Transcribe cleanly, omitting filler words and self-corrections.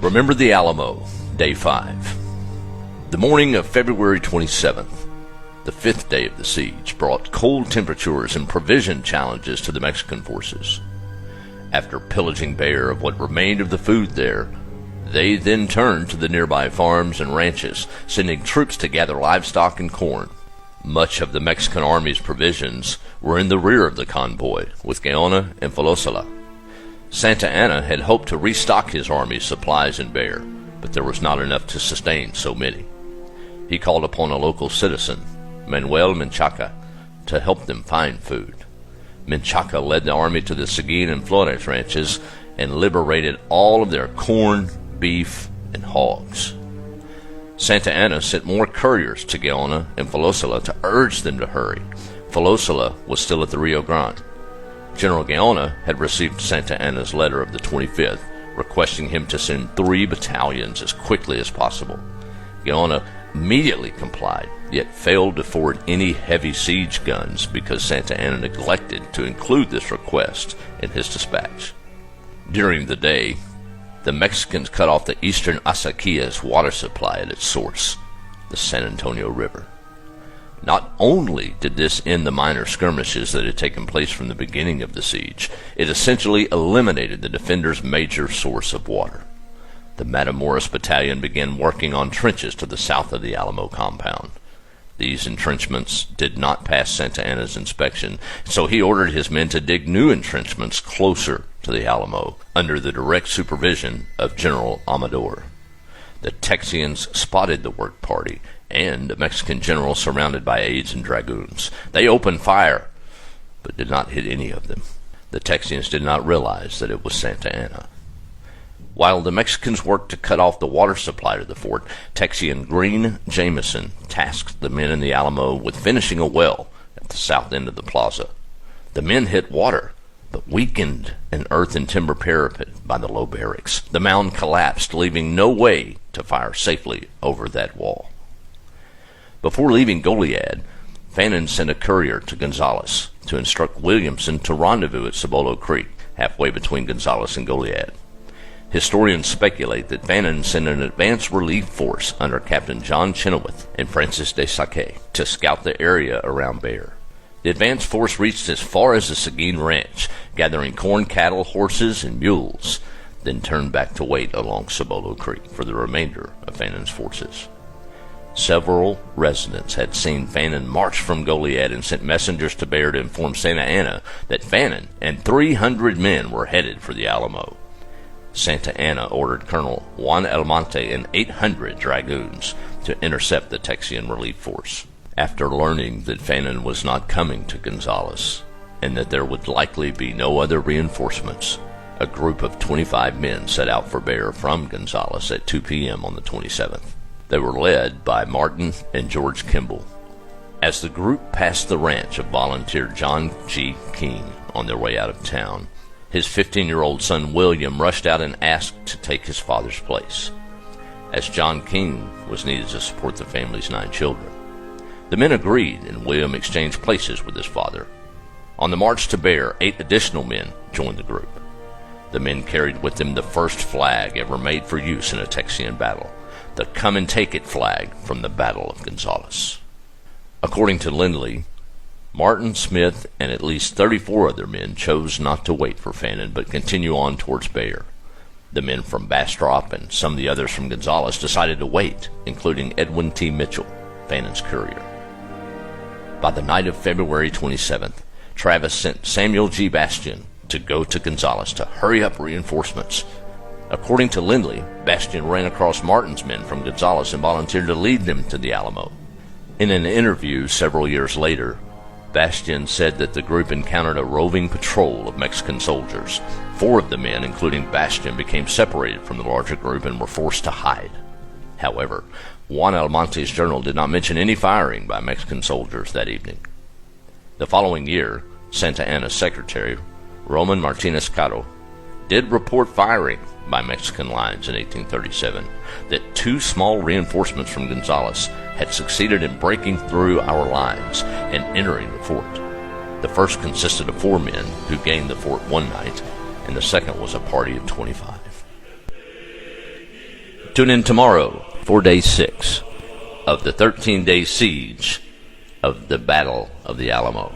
Remember the Alamo, Day 5. The morning of February 27th, the fifth day of the siege, brought cold temperatures and provision challenges to the Mexican forces. After pillaging bare of what remained of the food there, they then turned to the nearby farms and ranches, sending troops to gather livestock and corn. Much of the Mexican army's provisions were in the rear of the convoy, with Gaona and Filisola. Santa Anna had hoped to restock his army's supplies in Bexar, but there was not enough to sustain so many. He called upon a local citizen, Manuel Menchaca, to help them find food. Menchaca led the army to the Seguin and Flores ranches and liberated all of their corn, beef, and hogs. Santa Anna sent more couriers to Gaona and Filisola to urge them to hurry. Filisola was still at the Rio Grande. General Gaona had received Santa Anna's letter of the 25th, requesting him to send 3 battalions as quickly as possible. Gaona immediately complied, yet failed to forward any heavy siege guns because Santa Anna neglected to include this request in his dispatch. During the day, the Mexicans cut off the eastern Asaquia's water supply at its source, the San Antonio River. Not only did this end the minor skirmishes that had taken place from the beginning of the siege, it essentially eliminated the defenders' major source of water. The Matamoros Battalion began working on trenches to the south of the Alamo compound. These entrenchments did not pass Santa Anna's inspection, so he ordered his men to dig new entrenchments closer to the Alamo, under the direct supervision of General Amador. The Texians spotted the work party and a Mexican general surrounded by aides and dragoons. They opened fire, but did not hit any of them. The Texians did not realize that it was Santa Anna. While the Mexicans worked to cut off the water supply to the fort, Texian Green Jameson tasked the men in the Alamo with finishing a well at the south end of the plaza. The men hit water, but weakened an earth and timber parapet by the low barracks. The mound collapsed, leaving no way to fire safely over that wall. Before leaving Goliad, Fannin sent a courier to Gonzales to instruct Williamson to rendezvous at Cibolo Creek, halfway between Gonzales and Goliad. Historians speculate that Fannin sent an advance relief force under Captain John Chenoweth and Francis de Saque to scout the area around Bexar. The advance force reached as far as the Seguin Ranch, gathering corn, cattle, horses, and mules, then turned back to wait along Cibolo Creek for the remainder of Fannin's forces. Several residents had seen Fannin march from Goliad and sent messengers to Bexar to inform Santa Anna that Fannin and 300 men were headed for the Alamo. Santa Anna ordered Colonel Juan Almonte and 800 dragoons to intercept the Texian relief force. After learning that Fannin was not coming to Gonzales and that there would likely be no other reinforcements, a group of 25 men set out for Bexar from Gonzales at 2 p.m. on the 27th. They were led by Martin and George Kimball. As the group passed the ranch of volunteer John G. King on their way out of town, his 15-year-old son William rushed out and asked to take his father's place, as John King was needed to support the family's 9 children. The men agreed, and William exchanged places with his father. On the march to Bexar, 8 additional men joined the group. The men carried with them the first flag ever made for use in a Texian battle, the Come and Take It flag from the Battle of Gonzales. According to Lindley, Martin, Smith, and at least 34 other men chose not to wait for Fannin but continue on towards Bexar. The men from Bastrop and some of the others from Gonzales decided to wait, including Edwin T. Mitchell, Fannin's courier. By the night of February 27th, Travis sent Samuel G. Bastian to go to Gonzales to hurry up reinforcements. According to Lindley, Bastian ran across Martin's men from Gonzales and volunteered to lead them to the Alamo. In an interview several years later, Bastian said that the group encountered a roving patrol of Mexican soldiers. 4 of the men, including Bastian, became separated from the larger group and were forced to hide. However, Juan Almonte's journal did not mention any firing by Mexican soldiers that evening. The following year, Santa Anna's secretary, Roman Martinez Caro, did report firing by Mexican lines in 1837, that 2 small reinforcements from Gonzales had succeeded in breaking through our lines and entering the fort. The first consisted of 4 men who gained the fort one night, and the second was a party of 25. Tune in tomorrow for day 6 of the 13-day siege of the Battle of the Alamo.